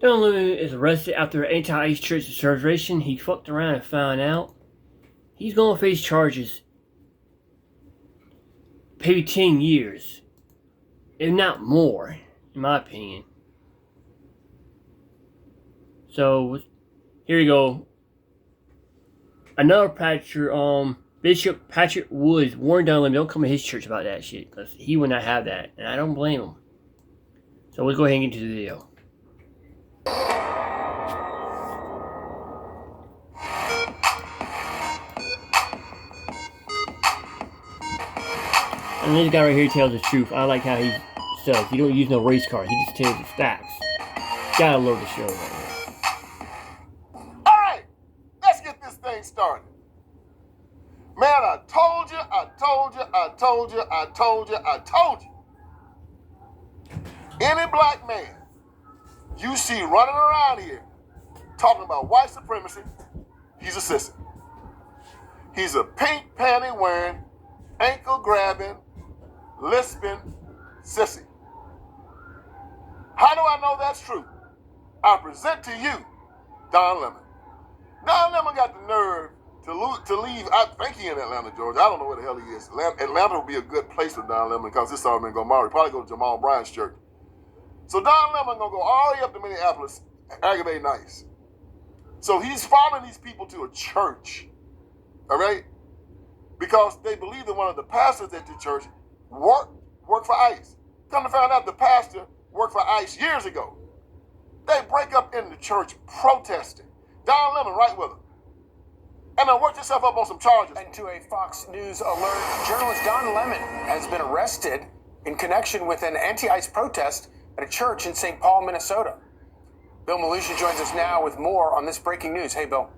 Don Lemon is arrested after an anti-ICE church celebration. He fucked around and found out. He's going to face charges, maybe 10 years, if not more, in my opinion. So, here you go. Another pastor, Bishop Patrick Woods, warned Don Lemon, don't come to his church about that shit, because he would not have that, and I don't blame him. So, let's go ahead and get into the video. And this guy right here tells the truth. I like how he says he don't use no race card. He just tells the facts. Gotta love the show right here. Alright, let's get this thing started. Man, I told you. Any black man you see running around here talking about white supremacy, he's a sissy. He's a pink panty wearing, ankle grabbing, lisping sissy. How do I know that's true? I present to you Don Lemon. Don Lemon got the nerve to leave. I think he in Atlanta, Georgia. I don't know where the hell he is. Atlanta would be a good place for Don Lemon because this Alderman Gomari probably go to Jamal Bryant's church. So Don Lemon gonna go all the way up to Minneapolis, aggravate nice. So he's following these people to a church, all right? Because they believe that one of the pastors at the church worked for ICE. Come to find out the pastor worked for ICE years ago. They break up in the church protesting. Don Lemon right with them. And then work yourself up on some charges. And to a Fox News alert, journalist Don Lemon has been arrested in connection with an anti-ICE protest at a church in St. Paul, Minnesota. Bill Malusha joins us now with more on this breaking news. Hey, Bill.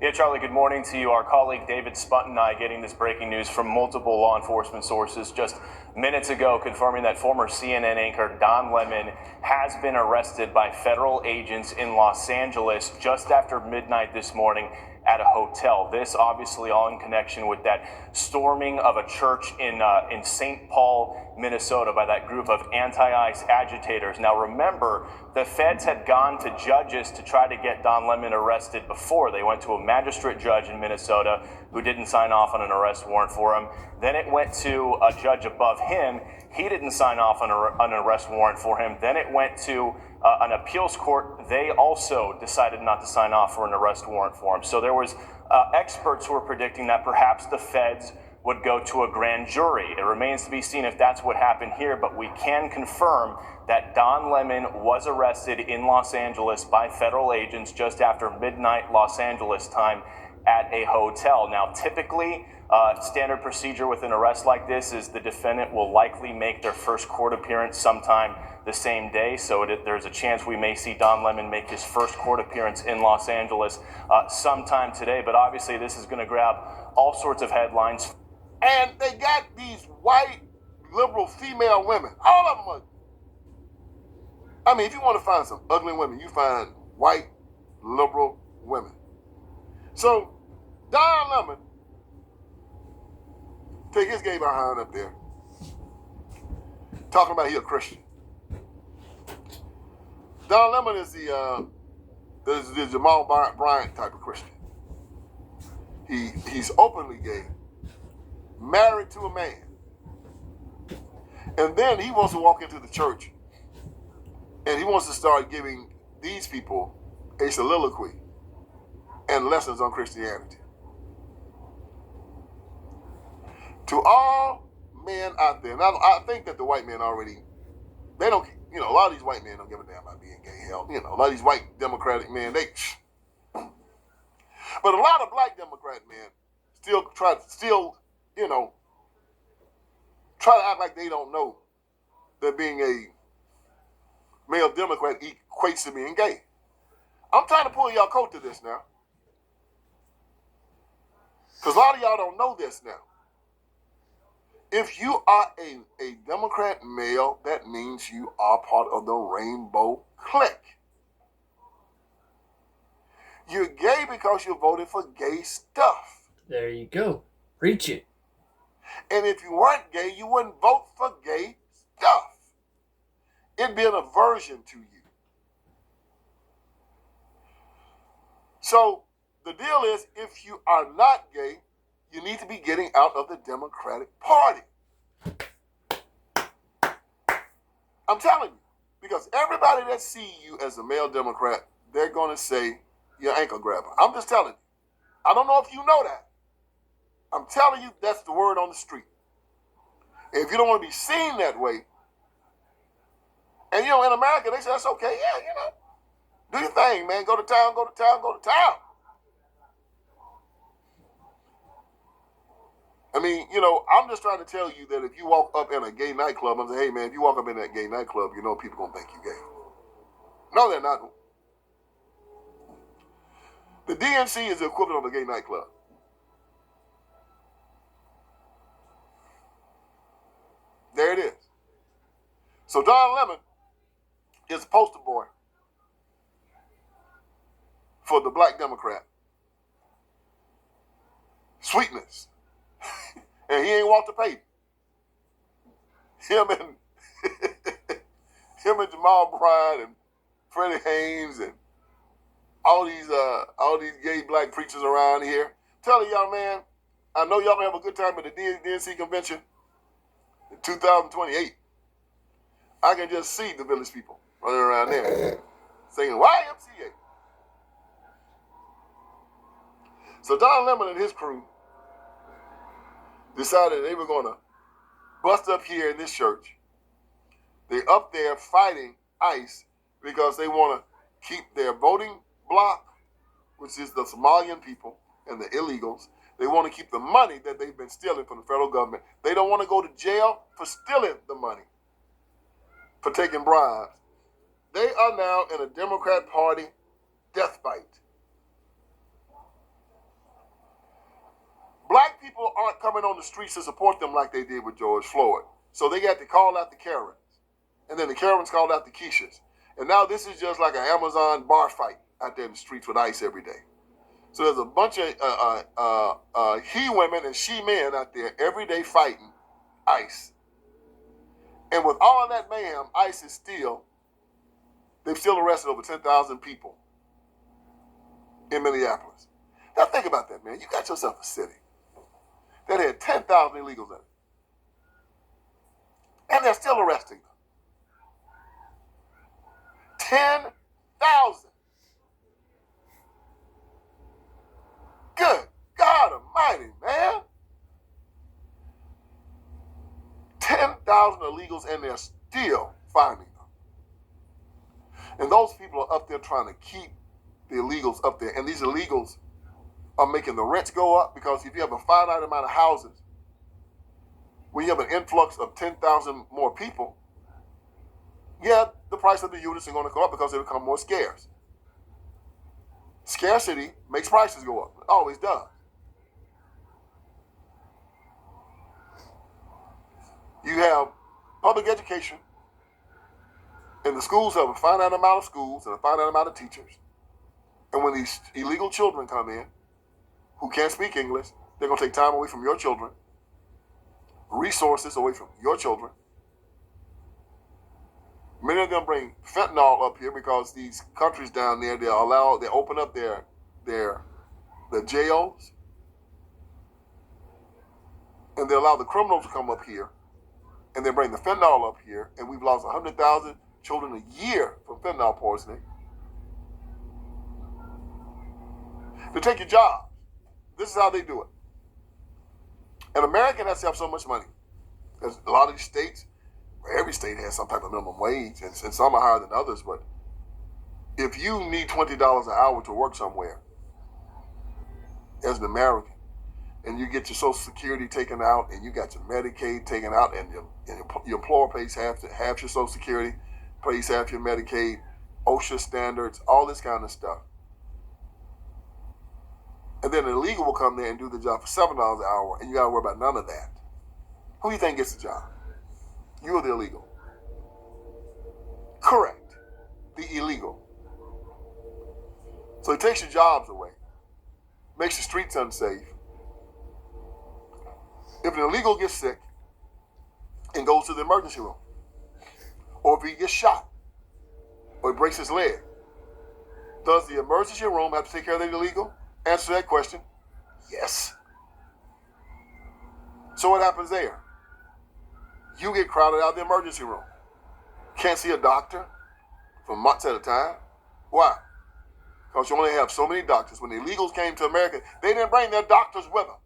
Yeah, Charlie, good morning to you. Our colleague David Spunt and I getting this breaking news from multiple law enforcement sources just minutes ago, confirming that former CNN anchor Don Lemon has been arrested by federal agents in Los Angeles just after midnight this morning at a hotel. This obviously all in connection with that storming of a church in St. Paul, Minnesota by that group of anti-ICE agitators. Now remember, the feds had gone to judges to try to get Don Lemon arrested before. They went to a magistrate judge in Minnesota who didn't sign off on an arrest warrant for him. Then it went to a judge above him. He didn't sign off on an arrest warrant for him. Then it went to an appeals court. They also decided not to sign off for an arrest warrant for him. So there was experts who were predicting that perhaps the feds would go to a grand jury. It remains to be seen if that's what happened here, but we can confirm that Don Lemon was arrested in Los Angeles by federal agents just after midnight Los Angeles time at a hotel. Now, typically, standard procedure with an arrest like this is the defendant will likely make their first court appearance sometime the same day. So there's a chance we may see Don Lemon make his first court appearance in Los Angeles sometime today. But obviously, this is going to grab all sorts of headlines. And they got these white liberal female women. All of them are. I mean, if you want to find some ugly women, you find white liberal women. So Don Lemon take his gay behind up there, talking about he a Christian. Don Lemon is the Jamal Bryant type of Christian. He's openly gay, married to a man, and then he wants to walk into the church and he wants to start giving these people a soliloquy and lessons on Christianity. To all men out there, now I think that the white men already, they don't, a lot of these white men don't give a damn about being gay. Hell, a lot of these white Democratic men, but a lot of black Democrat men still try to act like they don't know that being a male Democrat equates to being gay. I'm trying to pull y'all coat to this now. Because a lot of y'all don't know this now. If you are a Democrat male, that means you are part of the rainbow clique. You're gay because you voted for gay stuff. There you go. Preach it. And if you weren't gay, you wouldn't vote for gay stuff. It'd be an aversion to you. So the deal is, if you are not gay, you need to be getting out of the Democratic Party. I'm telling you, because everybody that see you as a male Democrat, they're going to say you're ankle grabber. I'm just telling you. I don't know if you know that. I'm telling you, that's the word on the street. If you don't want to be seen that way, and you know, in America, they say that's okay. Yeah, you know, do your thing, man. Go to town, go to town, go to town. I mean, you know, I'm just trying to tell you that if you walk up in a gay nightclub, I'm saying, hey, man, if you walk up in that gay nightclub, you know people going to think you gay. No, they're not. The DNC is the equivalent of a gay nightclub. There it is. So Don Lemon is a poster boy for the black Democrat. Sweetness. And he ain't Walter Payton. Him and Jamal Bryant and Freddie Haynes and all these gay black preachers around here. Telling y'all, man, I know y'all gonna have a good time at the DNC convention in 2028. I can just see the village people running around there singing YMCA. So Don Lemon and his crew decided they were going to bust up here in this church. They're up there fighting ICE because they want to keep their voting bloc, which is the Somalian people and the illegals. They want to keep the money that they've been stealing from the federal government. They don't want to go to jail for stealing the money, for taking bribes. They are now in a Democrat Party death fight. Black people aren't coming on the streets to support them like they did with George Floyd. So they got to call out the Karens. And then the Karens called out the Keishas. And now this is just like an Amazon bar fight out there in the streets with ICE every day. So there's a bunch of he women and she men out there every day fighting ICE. And with all of that mayhem, ICE is they've still arrested over 10,000 people in Minneapolis. Now think about that, man. You got yourself a city that had 10,000 illegals in it. And they're still arresting them. 10,000. Good God Almighty, man. 10,000 illegals and they're still finding them. And those people are up there trying to keep the illegals up there. And these illegals are making the rents go up because if you have a finite amount of houses, when you have an influx of 10,000 more people, yeah, the price of the units are going to go up because they become more scarce. Scarcity makes prices go up. It always does. You have public education, and the schools have a finite amount of schools and a finite amount of teachers. And when these illegal children come in, who can't speak English, they're going to take time away from your children, resources away from your children. Many of them bring fentanyl up here because these countries down there, they open up their jails, and they allow the criminals to come up here, and they bring the fentanyl up here, and we've lost 100,000 children a year from fentanyl poisoning. They take your jobs. This is how they do it. An American has to have so much money. There's a lot of these states, every state has some type of minimum wage, and some are higher than others, but if you need $20 an hour to work somewhere as an American, and you get your Social Security taken out, and you got your Medicaid taken out, and your employer pays half your Social Security, pays half your Medicaid, OSHA standards, all this kind of stuff. And then an illegal will come there and do the job for $7 an hour, and you got to worry about none of that. Who do you think gets the job? You or the illegal? Correct. The illegal. So it takes your jobs away, makes the streets unsafe. If an illegal gets sick and goes to the emergency room, or if he gets shot, or he breaks his leg, Does the emergency room have to take care of the illegal? Answer to that question, yes. So what happens there? You get crowded out of the emergency room. Can't see a doctor for months at a time. Why? Because you only have so many doctors. When the illegals came to America, they didn't bring their doctors with them.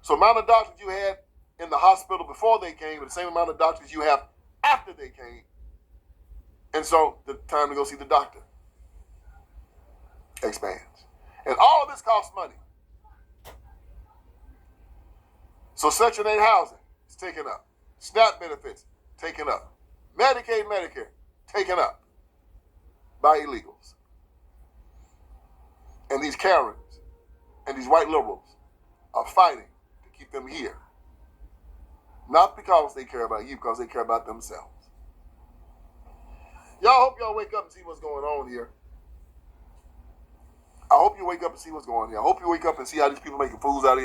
So the amount of doctors you had in the hospital before they came is the same amount of doctors you have after they came. And so the time to go see the doctor expands. And all of this costs money. So Section 8 housing is taken up. SNAP benefits taken up. Medicaid, Medicare taken up by illegals. And these Karens and these white liberals are fighting to keep them here. Not because they care about you, because they care about themselves. Y'all, hope y'all wake up and see what's going on here. I hope you wake up and see what's going on here. I hope you wake up and see how these people making fools out of you.